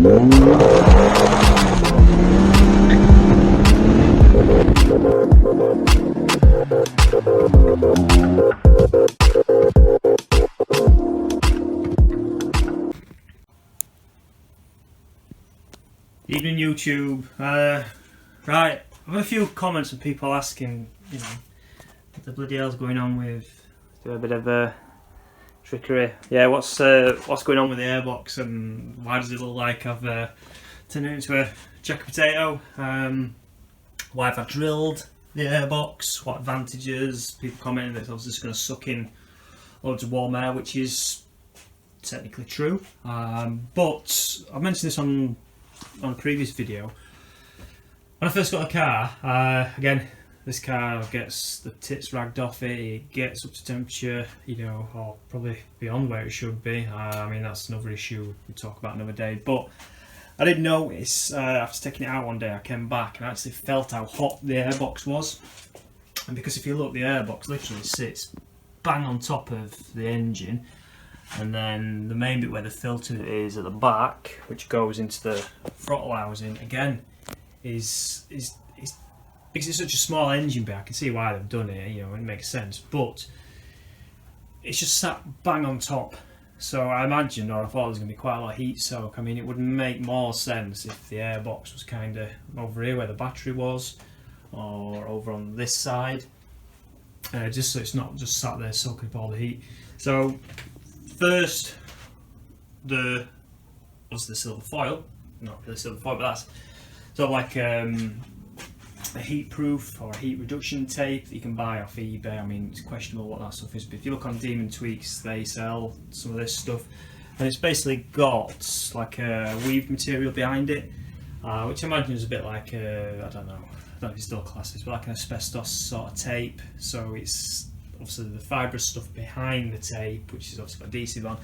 Evening YouTube. Right, I've had a few comments from people asking, you know, what the bloody hell's going on with, do a bit of trickery. Yeah, what's going on with the airbox and why does it look like I've turned it into a jacket potato? Why have I drilled the airbox? What advantages? People commenting that I was just going to suck in loads of warm air, which is technically true. But I mentioned this on a previous video. When I first got a car, again, this car gets the tits ragged off it, it gets up to temperature, you know, or probably beyond where it should be. I mean, that's another issue we'll talk about another day. But I did notice, after taking it out one day, I came back and I actually felt how hot the airbox was. And because if you look, the airbox literally sits bang on top of the engine. And then the main bit where the filter is at the back, which goes into the throttle housing, again, is because it's such a small engine bay. I can see why they've done it, you know, it makes sense, but it's just sat bang on top. So I imagined, or I thought there was going to be quite a lot of heat soak. I mean, it would make more sense if the airbox was kind of over here where the battery was, or over on this side, just so it's not just sat there soaking up all the heat. So first, was the silver foil, not really silver foil, but that's sort of like a heat proof or a heat reduction tape that you can buy off eBay. I mean, it's questionable what that stuff is, but if you look on Demon Tweaks, they sell some of this stuff, and it's basically got like a weaved material behind it, which I imagine is a bit like I don't know if it's still classed, but like an asbestos sort of tape. So it's obviously the fibrous stuff behind the tape, which is obviously got adhesive on,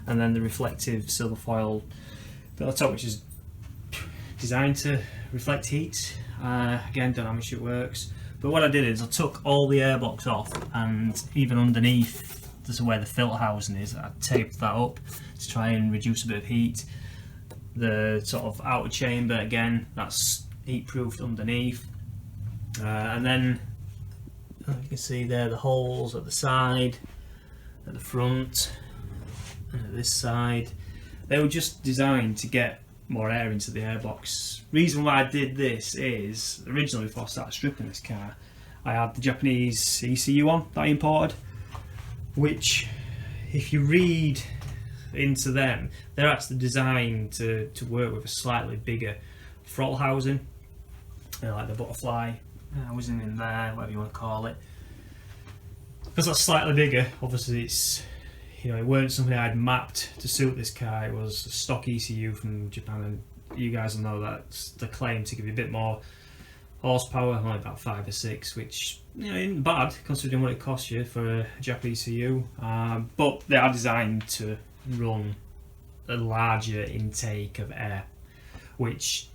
and then the reflective silver foil bit on the top, which is designed to reflect heat. Again, don't know how much it works, but what I did is I took all the airbox off, and even underneath, this is where the filter housing is, I taped that up to try and reduce a bit of heat. The sort of outer chamber, again, that's heat proofed underneath, and then you can see there the holes at the side, at the front, and at this side. They were just designed to get more air into the airbox. Reason why I did this is, originally before I started stripping this car, I had the Japanese ECU on that I imported, which if you read into them, they're actually designed to work with a slightly bigger throttle housing, like the butterfly housing in there, whatever you want to call it. Because that's slightly bigger, obviously it's, you know, it weren't something I'd mapped to suit this car. It was a stock ECU from Japan, and you guys will know that's the claim to give you a bit more horsepower, only about 5 or 6, which, you know, isn't bad considering what it costs you for a Japanese ECU. But they are designed to run a larger intake of air, which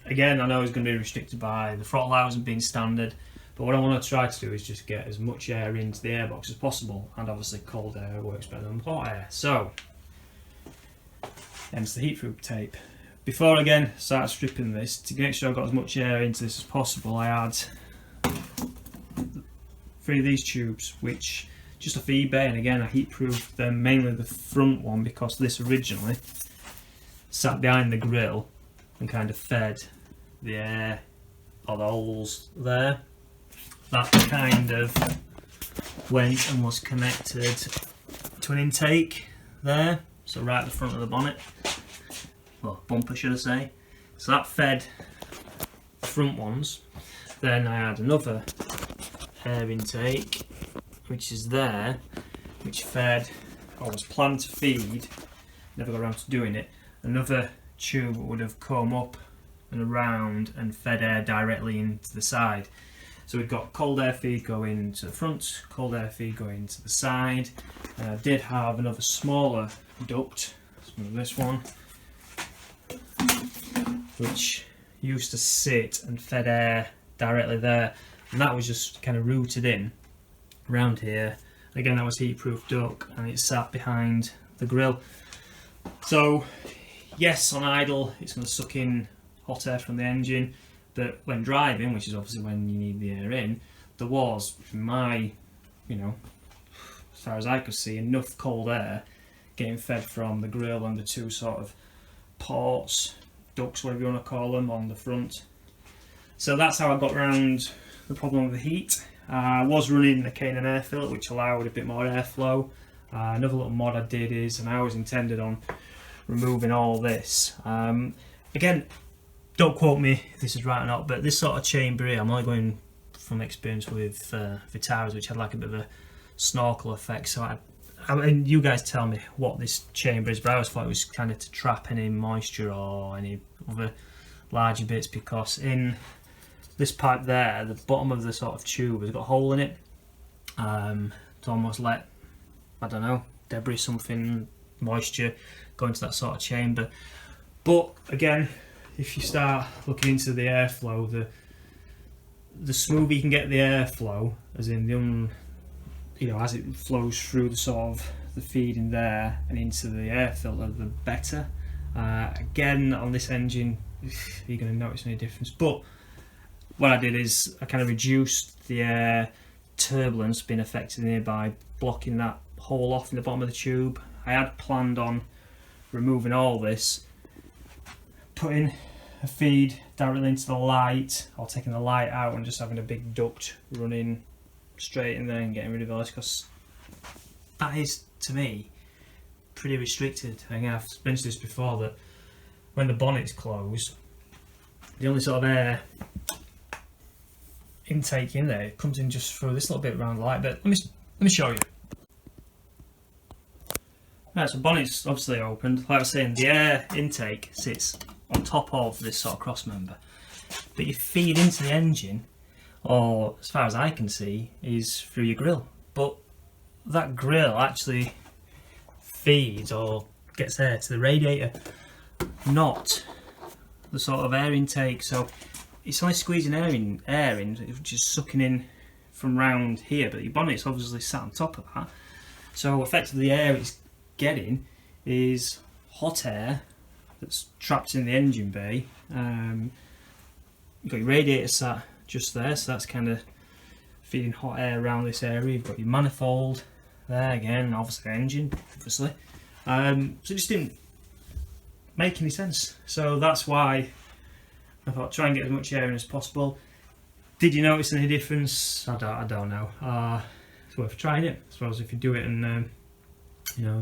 again I know is going to be restricted by the throttle housing being standard. But what I want to try to do is just get as much air into the airbox as possible, and obviously cold air works better than hot air. So, hence the heat-proof tape. Before again start stripping this, to make sure I got as much air into this as possible, I had 3 of these tubes, which just off eBay, and again I heat-proofed them, mainly the front one because this originally sat behind the grill and kind of fed the air, or the holes there. That kind of went and was connected to an intake there, so right at the front of the bonnet, well, bumper should I say. So that fed the front ones. Then I had another air intake, which is there, which fed, or was planned to feed, never got around to doing it, another tube would have come up and around and fed air directly into the side. So we've got cold air feed going to the front, cold air feed going to the side. I did have another smaller duct, this one, which used to sit and fed air directly there, and that was just kind of routed in around here. Again, that was heat-proof duct, and it sat behind the grill. So yes, on idle it's going to suck in hot air from the engine, but when driving, which is obviously when you need the air in, there was, in my, as far as I could see, enough cold air getting fed from the grille and the two sort of ports, ducts, whatever you want to call them, on the front. So that's how I got around the problem with the heat. I was running a K&N air filter, which allowed a bit more airflow. Another little mod I did is, and I was intended on removing all this. Again, don't quote me if this is right or not, but this sort of chamber here, I'm only going from experience with Vitaras, which had like a bit of a snorkel effect. So I mean, you guys tell me what this chamber is, but I always thought it was kind of to trap any moisture or any other larger bits, because in this pipe there, the bottom of the sort of tube has got a hole in it to almost let, I don't know, debris, something, moisture go into that sort of chamber. But again, if you start looking into the airflow, the smoother you can get the airflow, as in the as it flows through the sort of the feed in there and into the air filter, the better. Again, on this engine, you're going to notice any difference. But what I did is I kind of reduced the air turbulence being affected in here by blocking that hole off in the bottom of the tube. I had planned on removing all this, putting a feed directly into the light, or taking the light out and just having a big duct running straight in there and getting rid of all this, because that is, to me, pretty restricted. Again, I've mentioned this before, that when the bonnet's closed, the only sort of air intake in there comes in just through this little bit around the light. But let me show you. Right, so bonnet's obviously opened. Like I was saying, the air intake sits on top of this sort of cross member, but you feed into the engine, or as far as I can see, is through your grill. But that grill actually feeds or gets air to the radiator, not the sort of air intake. So it's only squeezing air in, which is sucking in from round here, but your bonnet's obviously sat on top of that. So effectively the air it's getting is hot air that's trapped in the engine bay. You've got your radiator sat just there, so that's kind of feeding hot air around this area. You've got your manifold there again, obviously the engine, obviously. So it just didn't make any sense. So that's why I thought try and get as much air in as possible. Did you notice any difference? I don't know. It's worth trying it. I suppose if you do it and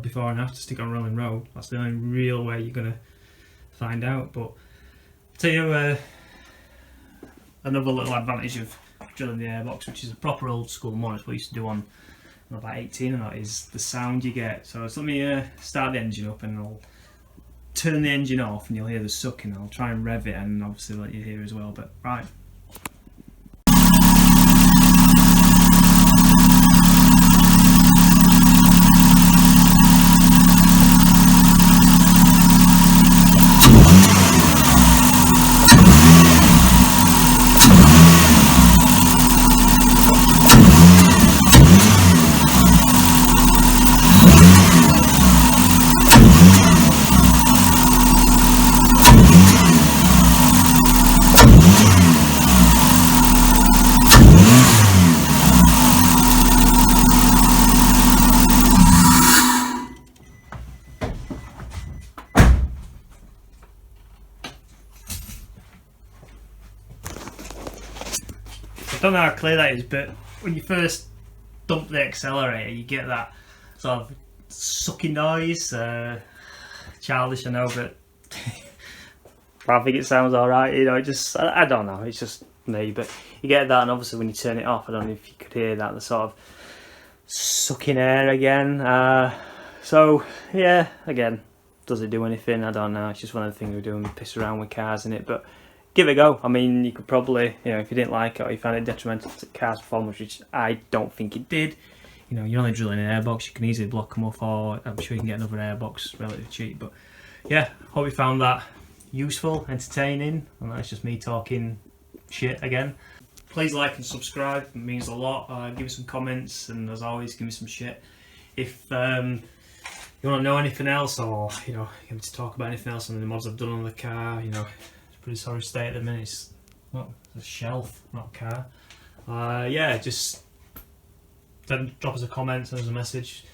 before and after, stick on rolling road, that's the only real way you're gonna find out. But I'll tell you another little advantage of drilling the airbox, which is a proper old school mod, what we used to do on about 18 or not, is the sound you get. So let me start the engine up and I'll turn the engine off and you'll hear the sucking. I'll try and rev it and obviously let you hear as well, but right. I don't know how clear that is, but when you first dump the accelerator, you get that sort of sucking noise. Childish, I know, but I think it sounds alright. It just, I don't know, it's just me, but you get that, and obviously when you turn it off, I don't know if you could hear that, the sort of sucking air again. So yeah, again, does it do anything? I don't know. It's just one of the things we do when we piss around with cars in it, but give it a go. I mean, you could probably, if you didn't like it or you found it detrimental to the car's performance, which I don't think it did, you're only drilling an airbox, you can easily block them off, or I'm sure you can get another airbox relatively cheap. But yeah, hope you found that useful, entertaining, and that's just me talking shit again. Please like and subscribe, it means a lot. Give me some comments, and as always, give me some shit. If you want to know anything else, or you know, you want to talk about anything else on the mods I've done on the car, you know, it's a pretty sorry state at the minute. It's a shelf, not a car. Yeah, just then drop us a comment, send us a message.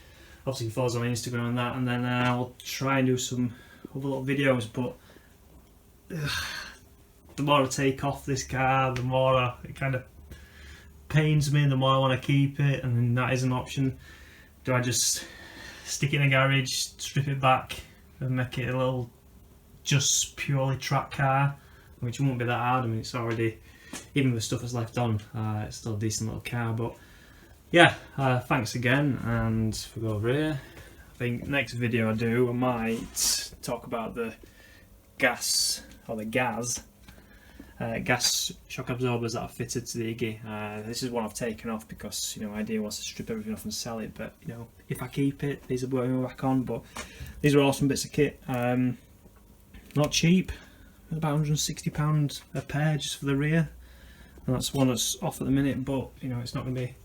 Obviously, follow us on Instagram and that, and then I'll try and do some other little videos. But the more I take off this car, the more it kind of pains me, the more I want to keep it, and then that is an option. Do I just stick it in a garage, strip it back, and make it a little just purely track car, which won't be that hard? I mean, it's already, even with the stuff that's left on, it's still a decent little car. But yeah, thanks again. And if we go over here, I think next video I do, I might talk about the gas shock absorbers that are fitted to the Iggy. This is one I've taken off because, you know, idea was to strip everything off and sell it, but you know, if I keep it, these are going back on. But these are awesome bits of kit, not cheap, about £160 a pair just for the rear, and that's one that's off at the minute, but you know, it's not going to be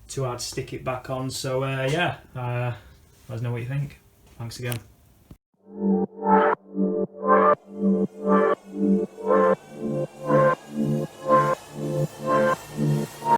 too hard to stick it back on. So yeah, let us know what you think. Thanks again.